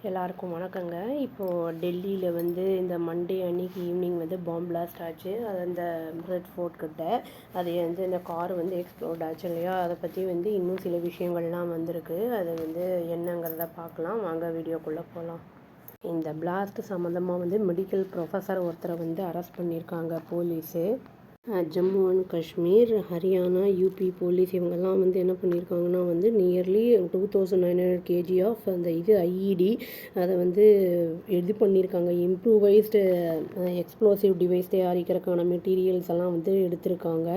எல்லாருக்கும் வணக்கங்க. இப்போது டெல்லியில் வந்து இந்த மண்டே அன்னைக்கு ஈவினிங் வந்து பாம் பிளாஸ்ட் ஆச்சு. அது அந்த ரெட் ஃபோர்ட் கிட்ட அது வந்து இந்த கார் வந்து எக்ஸ்ப்ளோர்ட் ஆச்சு இல்லையா? அதை பற்றி வந்து இன்னும் சில விஷயங்கள்லாம் வந்திருக்கு. அது வந்து என்னங்கிறத பார்க்கலாம். வாங்க வீடியோக்குள்ளே போகலாம். இந்த பிளாஸ்ட் சம்மந்தமாக வந்து மெடிக்கல் ப்ரொஃபஸர் ஒருத்தரை வந்து அரெஸ்ட் பண்ணியிருக்காங்க police. Jammu and Kashmir, Haryana, UP police இவங்கெல்லாம் வந்து என்ன பண்ணியிருக்காங்கன்னா வந்து நியர்லி 2900 கேஜி ஆஃப் அந்த ஐஇடி அதை வந்து இது பண்ணியிருக்காங்க. இம்ப்ரூவைஸ்டு எக்ஸ்ப்ளோசிவ் டிவைஸ் தயாரிக்கிறதுக்கான மெட்டீரியல்ஸ் எல்லாம் வந்து எடுத்திருக்காங்க.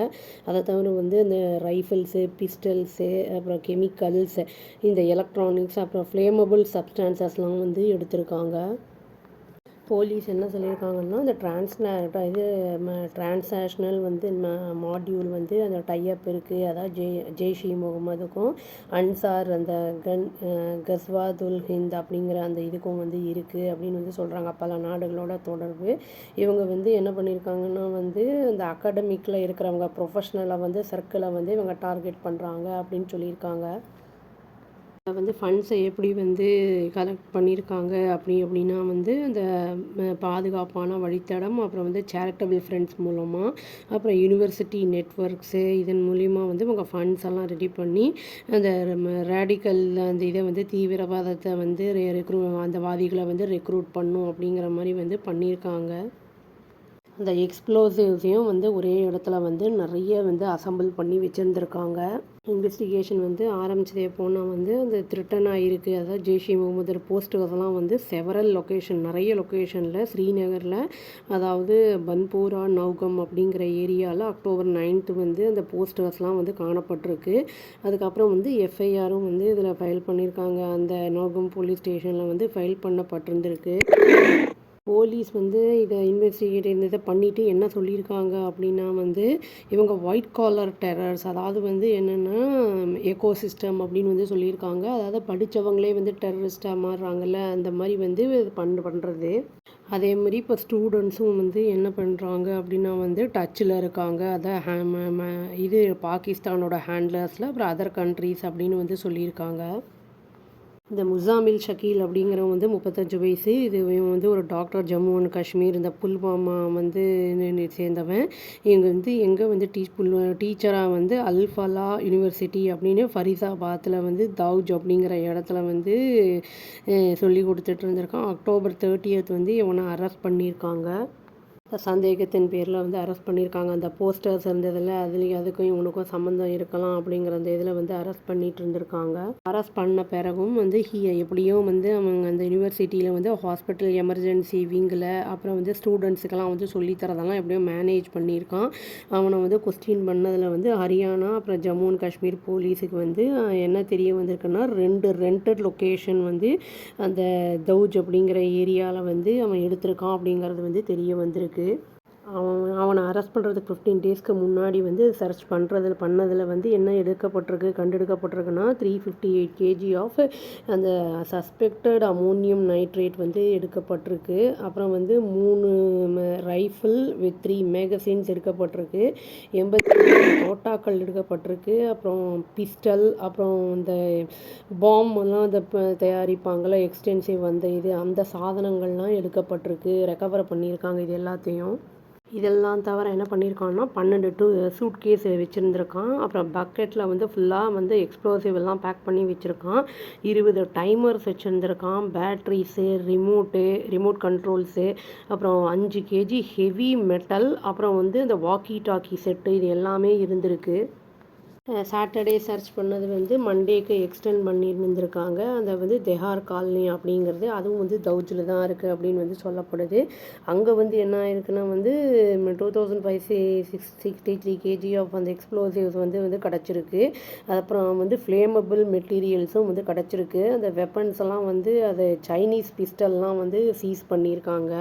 அதை தவிர வந்து அந்த ரைஃபிள்ஸு, பிஸ்டல்ஸு, அப்புறம் கெமிக்கல்ஸ், இந்த எலக்ட்ரானிக்ஸ், அப்புறம் ஃப்ளேமபிள் சப்ஸ்டான்சஸ்லாம் வந்து எடுத்திருக்காங்க. போலீஸ் என்ன சொல்லியிருக்காங்கன்னா இந்த டிரான்சாக்ஷனல் வந்து மாட்யூல் வந்து அந்த டைஅப் இருக்குது. அதாவது ஜெய்ஷ் இ முகமதுக்கும் அன்சார் அந்த கஸ்வாதுல் ஹிந்த் அப்படிங்கிற அந்த இதுக்கும் வந்து இருக்குது அப்படின்னு வந்து சொல்கிறாங்க. பல நாடுகளோட தொடர்பு. இவங்க வந்து என்ன பண்ணியிருக்காங்கன்னா வந்து இந்த அகாடமிக்கில் இருக்கிறவங்க ப்ரொஃபஷ்னலை வந்து சர்க்கிளை வந்து இவங்க டார்கெட் பண்ணுறாங்க அப்படின்னு சொல்லியிருக்காங்க. வந்து ஃபண்ட்ஸை எப்படி வந்து கலெக்ட் பண்ணியிருக்காங்க அப்படின்னா வந்து அந்த பாதுகாப்பான வழித்தடம், அப்புறம் வந்து சேரிட்டபிள் ஃப்ரெண்ட்ஸ் மூலமாக, அப்புறம் யூனிவர்சிட்டி நெட்ஒர்க்ஸு இதன் மூலிமா வந்து இவங்க ஃபண்ட்ஸ் எல்லாம் ரெடி பண்ணி அந்த ரேடிக்கல் அந்த இதை வந்து தீவிரவாதத்தை வந்து அந்த வாதிகளை வந்து ரெக்ரூட் பண்ணும் அப்படிங்கிற மாதிரி வந்து பண்ணியிருக்காங்க. அந்த எக்ஸ்ப்ளோசிவ்ஸையும் வந்து ஒரே இடத்துல வந்து நிறைய வந்து அசம்பிள் பண்ணி வச்சுருந்துருக்காங்க. இன்வெஸ்டிகேஷன் வந்து ஆரம்பிச்சதே போனால் வந்து அந்த த்ரிட்டன் ஆகிருக்கு. அதாவது ஜெய்ஷ் இ முகமது போஸ்டர்ஸ்லாம் வந்து செவரல் லொக்கேஷன், நிறைய லொக்கேஷனில் ஸ்ரீநகரில், அதாவது பன்பூரா நௌகம் அப்படிங்கிற ஏரியாவில் October 9 வந்து அந்த போஸ்டர்ஸ்லாம் வந்து காணப்பட்டிருக்கு. அதுக்கப்புறம் வந்து எஃப்ஐஆரும் வந்து இதில் ஃபைல் பண்ணியிருக்காங்க. அந்த நௌகம் போலீஸ் ஸ்டேஷனில் வந்து ஃபைல் பண்ணப்பட்டிருந்திருக்கு. போலீஸ் வந்து இதை இதை பண்ணிவிட்டு என்ன சொல்லியிருக்காங்க அப்படின்னா வந்து இவங்க ஒயிட் காலர் டெரர்ஸ், அதாவது வந்து என்னென்னா எக்கோசிஸ்டம் அப்படின்னு வந்து சொல்லியிருக்காங்க. அதாவது படித்தவங்களே வந்து டெரரிஸ்டாக மாறுறாங்கல்ல, அந்த மாதிரி வந்து பண்ணுறது. அதே மாதிரி இப்போ ஸ்டூடெண்ட்ஸும் வந்து என்ன பண்ணுறாங்க அப்படின்னா வந்து டச்சில் இருக்காங்க. அதான் இது பாகிஸ்தானோட ஹேண்ட்லர்ஸில், அப்புறம் அதர் கண்ட்ரீஸ் அப்படின்னு வந்து சொல்லியிருக்காங்க. இந்த முசாமில் ஷக்கீல் அப்படிங்கிறவங்க வந்து 35 வயசு. இவன் வந்து ஒரு டாக்டர், ஜம்மு அண்ட் காஷ்மீர் இந்த புல்வாமா வந்து சேர்ந்தவன். இவங்க வந்து எங்கே வந்து டீச்சராக வந்து அல்ஃபலா யூனிவர்சிட்டி அப்படின்னு ஃபரிசாபாத்தில் வந்து தௌஜ் அப்படிங்கிற இடத்துல வந்து சொல்லி கொடுத்துட்டு இருந்திருக்கான். October 30 வந்து இவனை அரெஸ்ட் பண்ணியிருக்காங்க. சந்தேகத்தின் பேரில் வந்து அரெஸ்ட் பண்ணியிருக்காங்க. அந்த போஸ்டர்ஸ் இருந்ததில் அதுக்கும் இவனுக்கும் சம்மந்தம் இருக்கலாம் அப்படிங்கிற அந்த இதில் வந்து அரெஸ்ட் பண்ணிட்டு இருந்திருக்காங்க. அரெஸ்ட் பண்ண பிறகும் வந்து எப்படியும் வந்து அவங்க அந்த யூனிவர்சிட்டியில் வந்து ஹாஸ்பிட்டல் எமர்ஜென்சி விங்கில், அப்புறம் வந்து ஸ்டூடெண்ட்ஸுக்கெல்லாம் வந்து சொல்லித்தரதெல்லாம் எப்படியோ மேனேஜ் பண்ணியிருக்கான். அவனை வந்து கொஸ்டின் பண்ணதில் வந்து ஹரியானா, அப்புறம் ஜம்மு அண்ட் காஷ்மீர் போலீஸுக்கு வந்து என்ன தெரிய வந்திருக்குன்னா 2 ரெண்டட் லொக்கேஷன் வந்து அந்த தௌஜ் அப்படிங்கிற ஏரியாவில் வந்து அவன் எடுத்திருக்கான் அப்படிங்கிறது வந்து தெரிய வந்திருக்கு. அவனை அரெஸ்ட் பண்ணுறதுக்கு 15 டேஸ்க்கு முன்னாடி வந்து சர்ச் பண்ணதில் வந்து என்ன கண்டெடுக்கப்பட்டிருக்குன்னா 358 கேஜி ஆஃப் அந்த சஸ்பெக்டட் அமோனியம் நைட்ரேட் வந்து எடுக்கப்பட்டிருக்கு. அப்புறம் வந்து 3 ரைஃபிள் வித் 3 மேகசின்ஸ் எடுக்கப்பட்டிருக்கு. 80 தோட்டாக்கள் எடுக்கப்பட்டிருக்கு. அப்புறம் பிஸ்டல், அப்புறம் இந்த பாம்பெல்லாம் அந்த தயாரிப்பாங்கள எக்ஸ்டென்சிவ் அந்த சாதனங்கள்லாம் எடுக்கப்பட்டிருக்கு. ரெக்கவர் பண்ணியிருக்காங்க இது எல்லாத்தையும். இதெல்லாம் தவிர என்ன பண்ணியிருக்கான்னா 12 சூட் கேஸ் வச்சுருந்துருக்கான். அப்புறம் பக்கெட்டில் வந்து ஃபுல்லாக வந்து எக்ஸ்ப்ளோசிவ் எல்லாம் பேக் பண்ணி வச்சுருக்கான். 20 டைமர்ஸ் வச்சுருந்துருக்கான். பேட்ரிஸு, ரிமோட் கண்ட்ரோல்ஸு, அப்புறம் 5 கேஜி ஹெவி மெட்டல், அப்புறம் வந்து இந்த வாக்கி டாக்கி செட்டு இது எல்லாமே இருந்திருக்கு. சாட்டர்டே சர்ச் பண்ணது வந்து மண்டேக்கு எக்ஸ்டெண்ட் பண்ணியிருந்திருக்காங்க. அதை வந்து தெஹார் காலனி அப்படிங்கிறது அதுவும் வந்து தௌஜில் தான் இருக்குது அப்படின்னு வந்து சொல்லப்படுது. அங்கே வந்து என்ன ஆயிருக்குன்னா வந்து 2563 கேஜி ஆஃப் அந்த எக்ஸ்ப்ளோசிவ்ஸ் வந்து கிடச்சிருக்கு. அப்புறம் வந்து ஃப்ளேமபிள் மெட்டீரியல்ஸும் வந்து கிடச்சிருக்கு. அந்த வெப்பன்ஸ் எல்லாம் வந்து அதை சைனீஸ் பிஸ்டல்லாம் வந்து சீஸ் பண்ணியிருக்காங்க.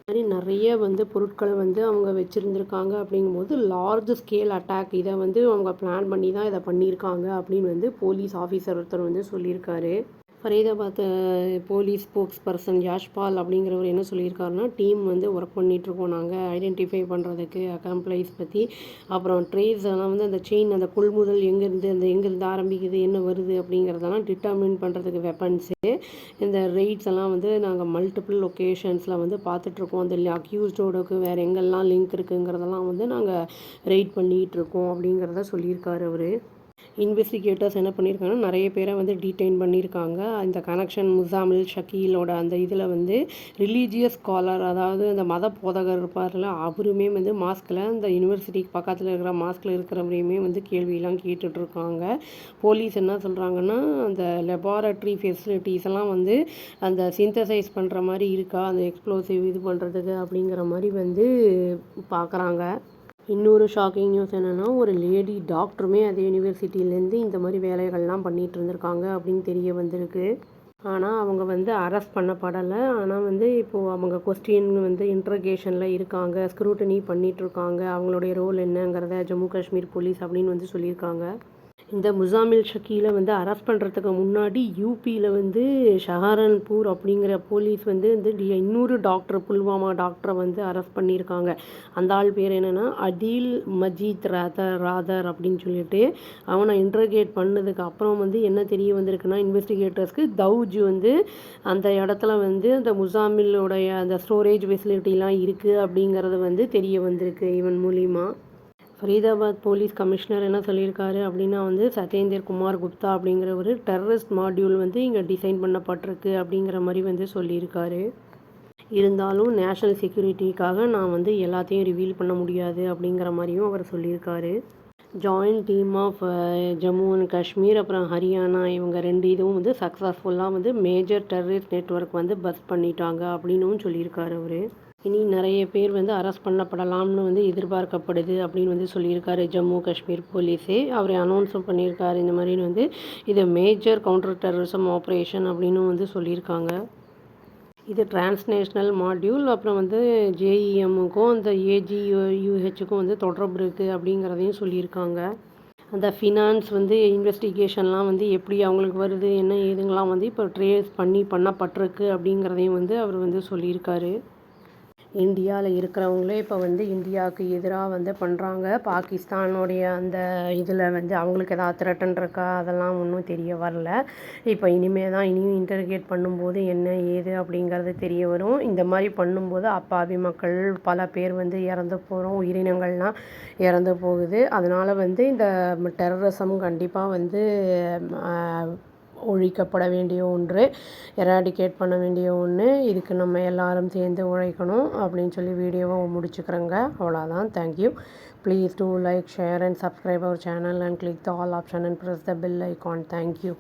மாதிரி நிறைய வந்து பொருட்களை வந்து அவங்க வச்சுருந்துருக்காங்க. அப்படிங்கும்போது லார்ஜ் ஸ்கேல் அட்டாக் இதை வந்து அவங்க பிளான் பண்ணி தான் இதை பண்ணியிருக்காங்க அப்படின்னு வந்து போலீஸ் ஆஃபீஸர் ஒருத்தர் வந்து சொல்லியிருக்காரு. ஃபரீதாபாத் போலீஸ் ஸ்போக்ஸ் பர்சன் யாஷ்பால் அப்படிங்கிறவர் என்ன சொல்லியிருக்காருன்னா, டீம் வந்து ஒர்க் பண்ணிகிட்ருக்கோம் நாங்கள் ஐடென்டிஃபை பண்ணுறதுக்கு அக்கம்ப்ளைஸ் பற்றி. அப்புறம் ட்ரேஸ் எல்லாம் வந்து அந்த செயின் அந்த கொள்முதல் எங்கேருந்து ஆரம்பிக்குது என்ன வருது அப்படிங்கிறதெல்லாம் டிட்டர்மின் பண்ணுறதுக்கு வெப்பன்ஸு. இந்த ரெய்ட்ஸ் எல்லாம் வந்து நாங்கள் மல்டிபிள் லொக்கேஷன்ஸில் வந்து பார்த்துட்ருக்கோம். அந்த அக்யூஸ்டோடுக்கு வேறு எங்கெல்லாம் லிங்க் இருக்குங்கிறதெல்லாம் வந்து நாங்கள் ரெய்ட் பண்ணிகிட்ருக்கோம் அப்படிங்கிறத சொல்லியிருக்காரு அவர். இன்வெஸ்டிகேட்டர்ஸ் என்ன பண்ணியிருக்காங்கன்னா, நிறைய பேரை வந்து டீடைன் பண்ணியிருக்காங்க. இந்த கனெக்ஷன் முசாமில் ஷக்கீலோட அந்த இதில் வந்து ரிலீஜியஸ் ஸ்காலர், அதாவது அந்த மத போதகர் இருப்பார்ல, அவருமே வந்து மாஸ்கில் இந்த யூனிவர்சிட்டிக்கு பக்கத்தில் இருக்கிற மாஸ்கில் இருக்கிறவரையுமே வந்து கேள்வியெல்லாம் கேட்டுட்ருக்காங்க. போலீஸ் என்ன சொல்கிறாங்கன்னா, அந்த லெபார்ட்ரி ஃபெசிலிட்டிஸ் எல்லாம் வந்து அந்த சிந்தசைஸ் பண்ணுற மாதிரி இருக்கா, அந்த எக்ஸ்ப்ளோசிவ் இது பண்ணுறதுக்கு அப்படிங்கிற மாதிரி வந்து பார்க்குறாங்க. இன்னொரு ஷாக்கிங் நியூஸ் என்னென்னா, ஒரு லேடி டாக்டருமே அதே யூனிவர்சிட்டியிலேருந்து இந்த மாதிரி வேலைகள்லாம் பண்ணிகிட்டு இருந்திருக்காங்க அப்படின்னு தெரிய வந்திருக்கு. ஆனால் அவங்க வந்து அரெஸ்ட் பண்ணப்படலை. ஆனால் வந்து இப்போது அவங்க கொஸ்டின் வந்து இன்ட்ரகேஷனில் இருக்காங்க, ஸ்க்ரூட்டனி பண்ணிகிட்ருக்காங்க. அவங்களுடைய ரோல் என்னங்கிறத ஜம்மு காஷ்மீர் போலீஸ் அப்படின்னு வந்து சொல்லியிருக்காங்க. இந்த முசாமில் ஷக்கீலை வந்து அரெஸ்ட் பண்ணுறதுக்கு முன்னாடி யூபியில் வந்து ஷஹாரன்பூர் அப்படிங்கிற போலீஸ் வந்து இன்னொரு டாக்டர், புல்வாமா டாக்டரை வந்து அரெஸ்ட் பண்ணியிருக்காங்க. அந்த ஆள் பேர் என்னென்னா அடில் மஜீத் ராதர் அப்படின்னு சொல்லிட்டு. அவனை இன்ட்ரகேட் பண்ணதுக்கு அப்புறம் வந்து என்ன தெரிய வந்திருக்குன்னா, இன்வெஸ்டிகேட்டர்ஸ்க்கு தௌஜ் வந்து அந்த இடத்துல வந்து அந்த முசாமிலோடைய அந்த ஸ்டோரேஜ் ஃபெசிலிட்டிலாம் இருக்குது அப்படிங்கிறது வந்து தெரிய வந்திருக்கு இவன் மூலிமா. ஃபரீதாபாத் போலீஸ் கமிஷனர் என்ன சொல்லியிருக்காரு அப்படின்னா வந்து, சத்யேந்தர் குமார் குப்தா அப்படிங்கிற ஒரு டெரரிஸ்ட் மாடியூல் வந்து இங்கே டிசைன் பண்ணப்பட்டிருக்கு அப்படிங்கிற மாதிரி வந்து சொல்லியிருக்காரு. இருந்தாலும் நேஷ்னல் செக்யூரிட்டிக்காக நான் வந்து எல்லாத்தையும் ரிவீல் பண்ண முடியாது அப்படிங்கிற மாதிரியும் அவர் சொல்லியிருக்காரு. Joint team of Jammu and Kashmir அப்புறம் ஹரியானா இவங்க 2 இதுவும் வந்து சக்ஸஸ்ஃபுல்லாக வந்து மேஜர் டெரரிஸ்ட் நெட்வொர்க் வந்து பஸ்ட் பண்ணிட்டாங்க அப்படின்னும் சொல்லியிருக்காரு அவர். இனி நிறைய பேர் வந்து அரெஸ்ட் பண்ணப்படலாம்னு வந்து எதிர்பார்க்கப்படுது அப்படின்னு வந்து சொல்லியிருக்காரு ஜம்மு காஷ்மீர் போலீஸே. அவர் அனௌன்ஸும் பண்ணியிருக்காரு. இந்த மாதிரி வந்து இது மேஜர் கவுண்டர் டெரரிசம் ஆப்ரேஷன் அப்படின்னு வந்து சொல்லியிருக்காங்க. இது டிரான்ஸ்நேஷ்னல் மாடியூல். அப்புறம் வந்து ஜேஇஎம்முக்கும் அந்த ஏஜியூஹெச்சுக்கும் வந்து தொடர்பு இருக்குது அப்படிங்கிறதையும் சொல்லியிருக்காங்க. அந்த ஃபினான்ஸ் வந்து இன்வெஸ்டிகேஷன்லாம் வந்து எப்படி அவங்களுக்கு வருது என்ன ஏதுங்களாம் வந்து இப்போ ட்ரேஸ் பண்ணப்பட்டிருக்கு அப்படிங்கிறதையும் வந்து அவர் வந்து சொல்லியிருக்காரு. இந்தியாவில் இருக்கிறவங்களே இப்போ வந்து இந்தியாவுக்கு எதிராக வந்து பண்ணுறாங்க. பாகிஸ்தானுடைய அந்த இதில் வந்து அவங்களுக்கு ஏதாவது த்ரெட்டன் இருக்கா அதெல்லாம் ஒன்றும் தெரிய வரல. இப்போ இனியும் இன்டர்கேட் பண்ணும்போது என்ன ஏது அப்படிங்கிறது தெரிய வரும். இந்த மாதிரி பண்ணும்போது அப்பாவி மக்கள் பல பேர் வந்து இறந்து போகிறோம், உயிரினங்கள்லாம் இறந்து போகுது. அதனால் வந்து இந்த டெரரிசம் கண்டிப்பாக வந்து ஒழிக்கப்பட வேண்டிய ஒன்று, எராடிகேட் பண்ண வேண்டிய ஒன்று. இதுக்கு நம்ம எல்லாரும் சேர்ந்து உழைக்கணும் அப்படின்னு சொல்லி வீடியோவை முடிச்சுக்கிறேங்க. அவ்வளோதான். Thank you. Please do like, share and subscribe our channel and click the all option and press the bell icon. Thank you.